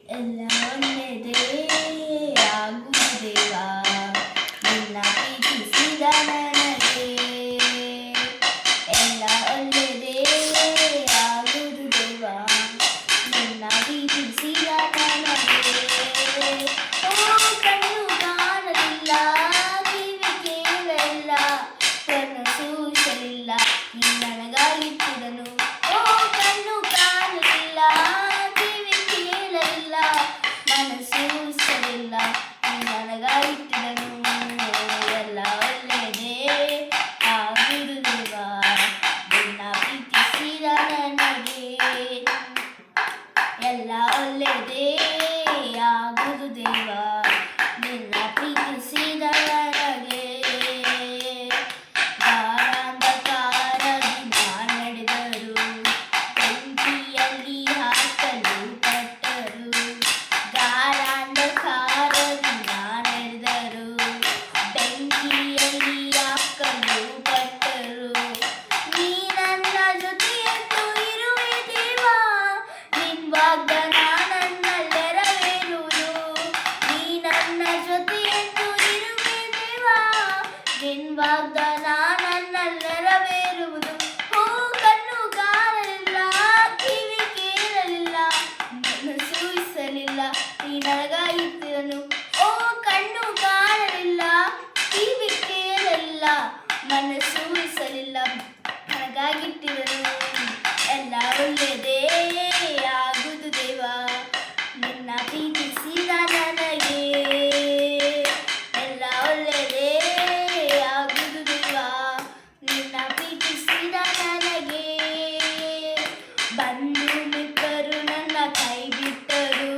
ಎಲ್ಲ ಒಳ್ಳೆಯದೇ ಆಗುವುದು ದೇವ ನಿನ್ನ ಪ್ರೀತಿಸಿದ ನನಗೆ. ಎಲ್ಲ ಒಳ್ಳೆಯದೇ ಆಗುವುದು ದೇವ ನಿನ್ನ ಪ್ರೀತಿಸಿದ ನನಗೆ. ಓ ಕಣ್ಣು ಕಾಣಲಿಲ್ಲ, ಕಿವಿ ಕೇಳಲಿಲ್ಲ, ಕಣ್ಣು ಸೂಸಲಿಲ್ಲ, ನೀ ನನಗಾಗಿಟ್ಟಿದನು. ಓ ಕಣ್ಣು ಕಾಣಲಿಲ್ಲ, ಮನಸ್ಸು ಸರಿಲ್ಲ, ನೀ ನನಗಾಗಿಟ್ಟಿದನು. ಎಲ್ಲ ಒಳ್ಳೆಯದೇ ಆಗುವುದು ದೇವ ನಿನ್ನ ಪ್ರೀತಿಸಿದ ನನಗೆ. ಎಲ್ಲ ಒಳ್ಳೆಯದೇ ಆಗುವುದು ದೇವ ನಿನ್ನ ಪ್ರೀತಿಸಿದ ನನಗೆ. ಗಾಢಾಂಧಕಾರದಿಂದ ನಡೆದರು, ಬೆಂಕಿಯಲ್ಲಿ ಹಾಕಲು ಪಟ್ಟರು. ಗಾಢಾಂಧಕಾರದಿಂದ ನಡೆದರು, ಬೆಂಕಿಯಲ್ಲಿ ಹಾಕಲು ಪಟ್ಟರು. ನೀ ನನ್ನ ಜೊತೆಯಂತೂ ಇರುವೆ ದೇವ, ನಿನ್ ವಾಗ್ದಾನ ನನ್ನಲ್ಲಿ ನೆರವೇರುವುದು. ನೀ ನನ್ನ ಜೊತೆಯಂತೂ ಇರುವೆ ದೇವ, ನಿನ್ ವಾಗ್ದಾನ ನನ್ನಲ್ಲಿ ನೆರವೇರುವುದು. ಓ ಕಣ್ಣು ಕಾಣಲಿಲ್ಲ, ಕಿವಿ ಕೇಳಲಿಲ್ಲ, ಮನಸ್ಸು ಸೂಸಲಿಲ್ಲ, ನೀ ನನಗಾಗಿಟ್ಟಿದನು. ಓ ಕಣ್ಣು ಕಾಣಲಿಲ್ಲ, ಕಿವಿ ಕೇಳಲಿಲ್ಲ, ಮನಸ್ಸು ಸೂಸಲಿಲ್ಲ, ನನಗಾಗಿಟ್ಟಿದನು. ಎಲ್ಲ ಒಳ್ಳೆಯದೇ ಆಗುವುದು ದೇವ ನಿನ್ನ ಪ್ರೀತಿಸಿದ ನನಗೆ. ಎಲ್ಲ ಒಳ್ಳೆಯದೇ ಆಗುವುದು ದೇವ ನಿನ್ನ ಪ್ರೀತಿಸಿದ ನನಗೆ. ಬಂಧು ಮಿತ್ರರು ನನ್ನ ಕೈ ಬಿಟ್ಟರು,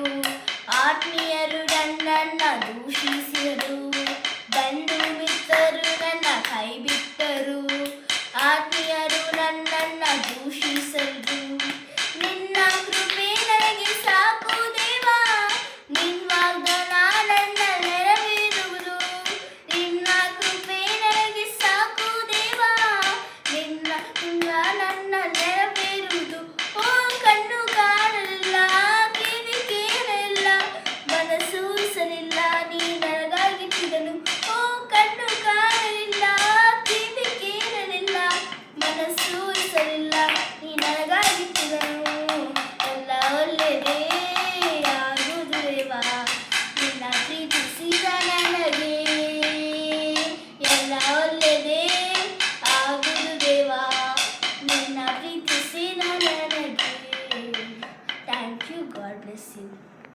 ಆತ್ಮೀಯರು ನನ್ನನ್ನ ದೂಷಿಸಿದರು. ಬಂಧು ಮಿತ್ರರು ನನ್ನ ಕೈ ಬಿಟ್ಟರು, ಆತ್ಮೀಯರು ನನ್ನನ್ನ ದೂಷಿಸಿದರು. ನಿನ್ನ ಕೃಪೆ ನನಗೆ ಸಾಕು ದೇವ, ನಿನ್ನ ವಾಗ್ದಾನ ನನ್ನ ನೆರವೇರುವುದು. ನಿನ್ನ ಕೃಪೆ ನನಗೆ ಸಾಕು ದೇವ, ನಿನ್ನ ನನ್ನ ನೆರವೇರುವುದು. ಓ ಕಣ್ಣು ಕಾಣಲಿಲ್ಲ, ಕಿವಿ ಕೇಳಲಿಲ್ಲ, ಮನಸ್ಸು ಸೂಸಲಿಲ್ಲ, ನೀ ನನಗಾಗಿಟ್ಟಿದನು. ಓ ಕಣ್ಣು ಕಾಣಲಿಲ್ಲ, ಕಿವಿ ಕೇಳಲಿಲ್ಲ, ಮನಸ್ಸು ಸೂಸಲಿಲ್ಲ, ನೀ ನನಗಾಗಿಟ್ಟಿದನು. ಎಲ್ಲ ಒಳ್ಳೆಯದೇ ಆಗುವುದು ದೇವ ನಿನ್ನ ಪ್ರೀತಿಸಿದ ನನಗೆ. ಎಲ್ಲ ಒಳ್ಳೆಯದೇ ಆಗುವುದು ದೇವ ನಿನ್ನ ಪ್ರೀತಿಸಿದ ನನಗೆ. Thank you. God bless you.